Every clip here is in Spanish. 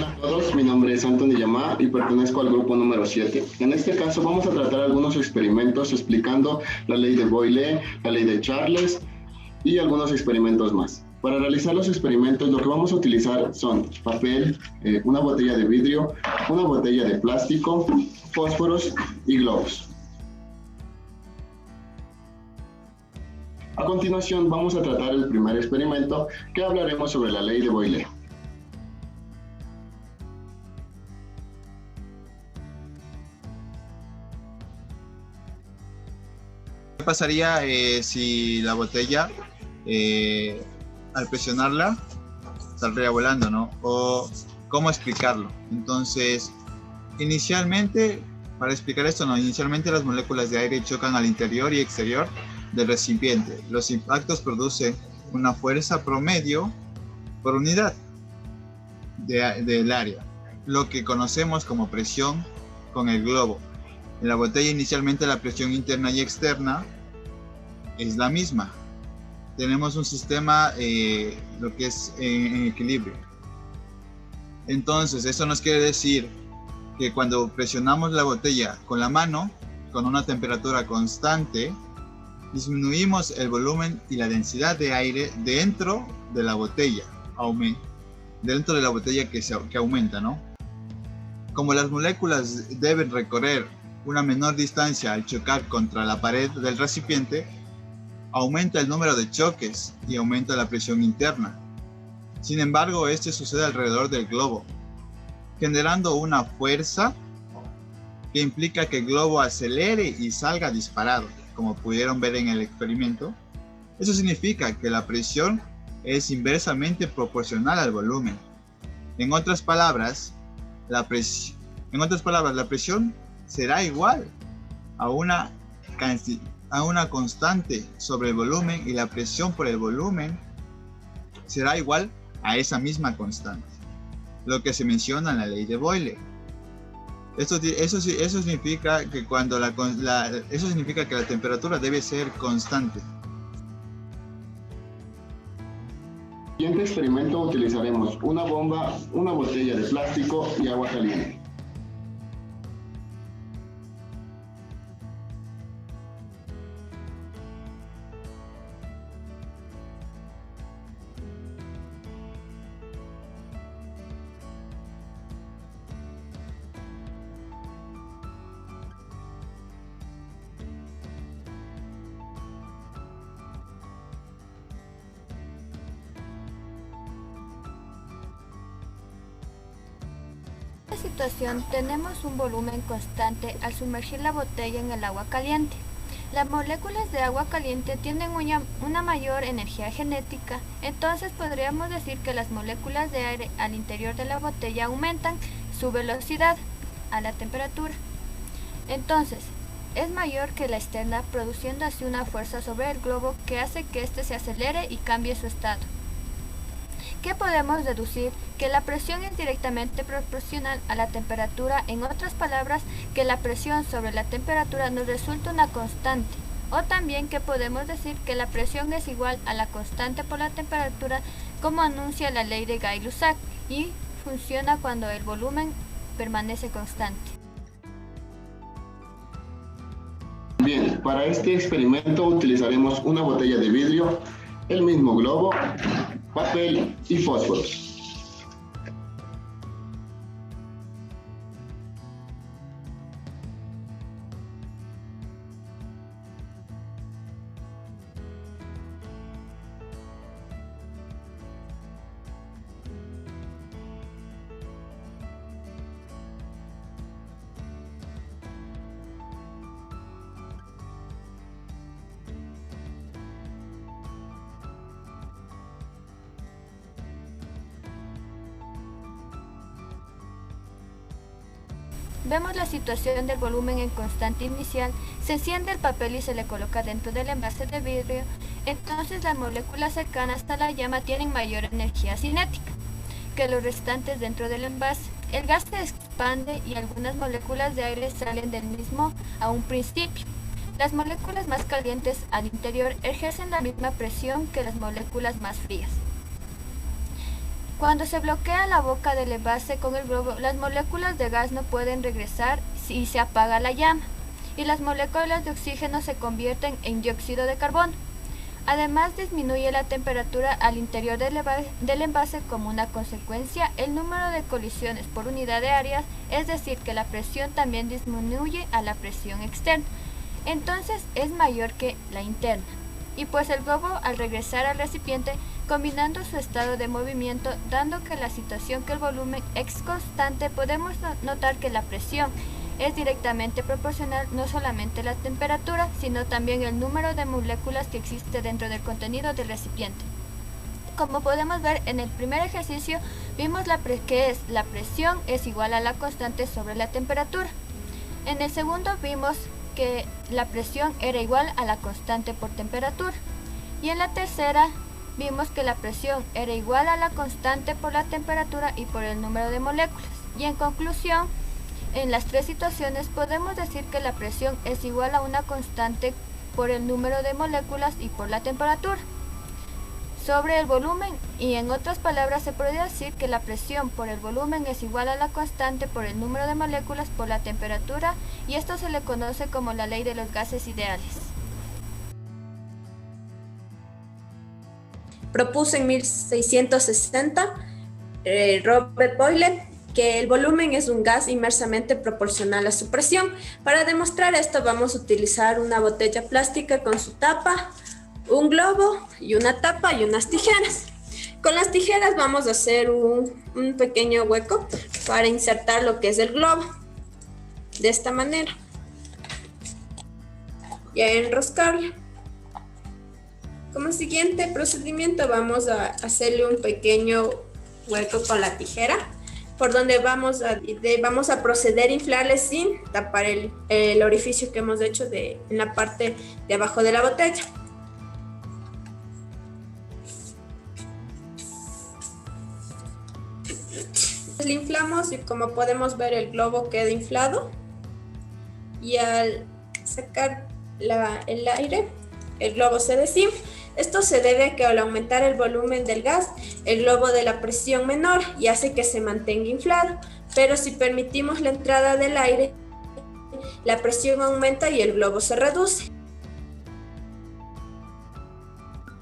Hola a todos, mi nombre es Anthony Yamá y pertenezco al grupo número 7. En este caso vamos a tratar algunos experimentos explicando la ley de Boyle, la ley de Charles y algunos experimentos más. Para realizar los experimentos lo que vamos a utilizar son papel, una botella de vidrio, una botella de plástico, fósforos y globos. A continuación vamos a tratar el primer experimento que hablaremos sobre la ley de Boyle. ¿Qué pasaría si la botella, al presionarla, saldría volando, ¿no? O cómo explicarlo. Entonces, inicialmente, para explicar esto, ¿no? Inicialmente las moléculas de aire chocan al interior y exterior del recipiente. Los impactos producen una fuerza promedio por unidad del área, lo que conocemos como presión con el globo. En la botella inicialmente la presión interna y externa es la misma. Tenemos un sistema lo que es en equilibrio. Entonces eso nos quiere decir que cuando presionamos la botella con la mano con una temperatura constante, disminuimos el volumen y la densidad de aire dentro de la botella, dentro de la botella que aumenta, ¿no? Como las moléculas deben recorrer una menor distancia al chocar contra la pared del recipiente, aumenta el número de choques y aumenta la presión interna. Sin embargo, este sucede alrededor del globo, generando una fuerza que implica que el globo acelere y salga disparado, como pudieron ver en el experimento. Eso significa que la presión es inversamente proporcional al volumen. En otras palabras, la presión será igual a una constante sobre el volumen, y la presión por el volumen será igual a esa misma constante, lo que se menciona en la ley de Boyle. Eso significa que eso significa que la temperatura debe ser constante. En el siguiente experimento utilizaremos una bomba, una botella de plástico y agua caliente. En esta situación tenemos un volumen constante al sumergir la botella en el agua caliente. Las moléculas de agua caliente tienen una mayor energía cinética, entonces podríamos decir que las moléculas de aire al interior de la botella aumentan su velocidad a la temperatura. Entonces, es mayor que la externa, produciendo así una fuerza sobre el globo que hace que éste se acelere y cambie su estado. ¿Qué podemos deducir? Que la presión es directamente proporcional a la temperatura, en otras palabras, que la presión sobre la temperatura nos resulta una constante, o también que podemos decir que la presión es igual a la constante por la temperatura, como anuncia la ley de Gay-Lussac, y funciona cuando el volumen permanece constante. Bien, para este experimento utilizaremos una botella de vidrio, el mismo globo, papel y fósforos. Vemos la situación del volumen en constante inicial, se enciende el papel y se le coloca dentro del envase de vidrio, entonces las moléculas cercanas a la llama tienen mayor energía cinética que los restantes dentro del envase. El gas se expande y algunas moléculas de aire salen del mismo a un principio. Las moléculas más calientes al interior ejercen la misma presión que las moléculas más frías. Cuando se bloquea la boca del envase con el globo, las moléculas de gas no pueden regresar y se apaga la llama, y las moléculas de oxígeno se convierten en dióxido de carbono. Además, disminuye la temperatura al interior del envase. Como una consecuencia, el número de colisiones por unidad de área, es decir, que la presión también disminuye a la presión externa. Entonces es mayor que la interna. Y pues el globo, al regresar al recipiente, combinando su estado de movimiento, dando que la situación que el volumen es constante, podemos notar que la presión es directamente proporcional no solamente a la temperatura, sino también el número de moléculas que existe dentro del contenido del recipiente. Como podemos ver en el primer ejercicio, vimos que la presión es igual a la constante sobre la temperatura. En el segundo vimos que la presión era igual a la constante por temperatura. Y en la tercera vimos que la presión era igual a la constante por la temperatura y por el número de moléculas. Y en conclusión, en las tres situaciones podemos decir que la presión es igual a una constante por el número de moléculas y por la temperatura sobre el volumen, y en otras palabras se podría decir que la presión por el volumen es igual a la constante por el número de moléculas por la temperatura, y esto se le conoce como la ley de los gases ideales. Propuso en 1660 Robert Boyle que el volumen es un gas inversamente proporcional a su presión. Para demostrar esto vamos a utilizar una botella plástica con su tapa, un globo y una tapa y unas tijeras. Con las tijeras vamos a hacer un pequeño hueco para insertar lo que es el globo, de esta manera, y a enroscarlo. Como siguiente procedimiento vamos a hacerle un pequeño hueco con la tijera, por donde vamos a proceder a inflarle sin tapar el orificio que hemos hecho en la parte de abajo de la botella. Le inflamos y como podemos ver el globo queda inflado, y al sacar el aire el globo se desinfla. Esto se debe a que al aumentar el volumen del gas, el globo de la presión menor y hace que se mantenga inflado, pero si permitimos la entrada del aire, la presión aumenta y el globo se reduce.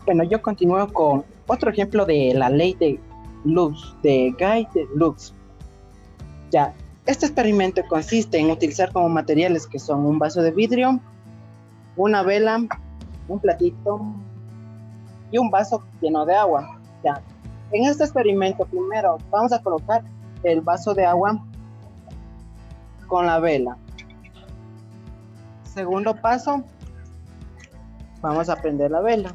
Bueno, yo continúo con otro ejemplo de la ley de Lux, de Guy de Lux. Ya, este experimento consiste en utilizar como materiales que son un vaso de vidrio, una vela, un platito y un vaso lleno de agua. Ya, en este experimento primero vamos a colocar el vaso de agua con la vela. Segundo paso, vamos a prender la vela.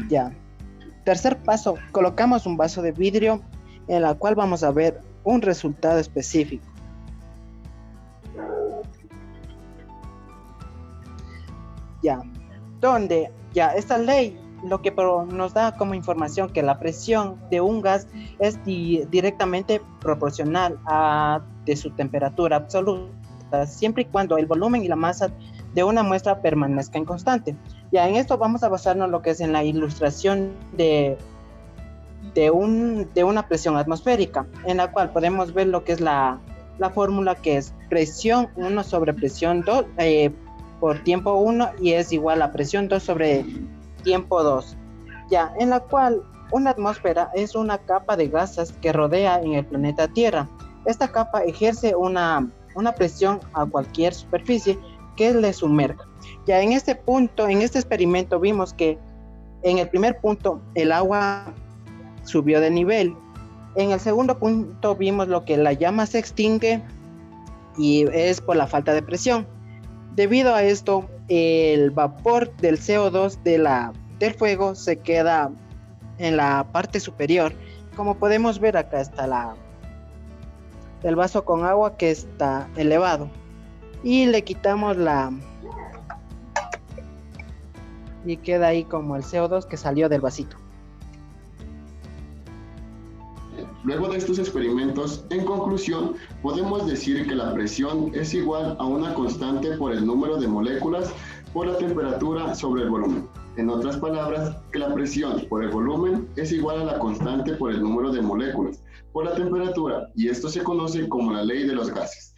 Ya. Tercer paso, colocamos un vaso de vidrio en la cual vamos a ver un resultado específico. Ya, donde ya esta ley lo que nos da como información que la presión de un gas es directamente proporcional de su temperatura absoluta, siempre y cuando el volumen y la masa de una muestra permanezcan constante. Ya en esto vamos a basarnos lo que es en la ilustración de una presión atmosférica, en la cual podemos ver lo que es la fórmula, que es presión 1 sobre presión 2 por tiempo 1 y es igual a presión 2 sobre tiempo 2. Ya, en la cual una atmósfera es una capa de gases que rodea en el planeta Tierra. Esta capa ejerce una presión a cualquier superficie que le sumerja. Ya en este punto, en este experimento vimos que en el primer punto el agua subió de nivel. En el segundo punto vimos lo que la llama se extingue y es por la falta de presión. Debido a esto, el vapor del CO2 del fuego se queda en la parte superior. Como podemos ver, acá está el vaso con agua que está elevado. Y le quitamos y queda ahí como el CO2 que salió del vasito. Luego de estos experimentos, en conclusión, podemos decir que la presión es igual a una constante por el número de moléculas por la temperatura sobre el volumen. En otras palabras, que la presión por el volumen es igual a la constante por el número de moléculas por la temperatura, y esto se conoce como la ley de los gases.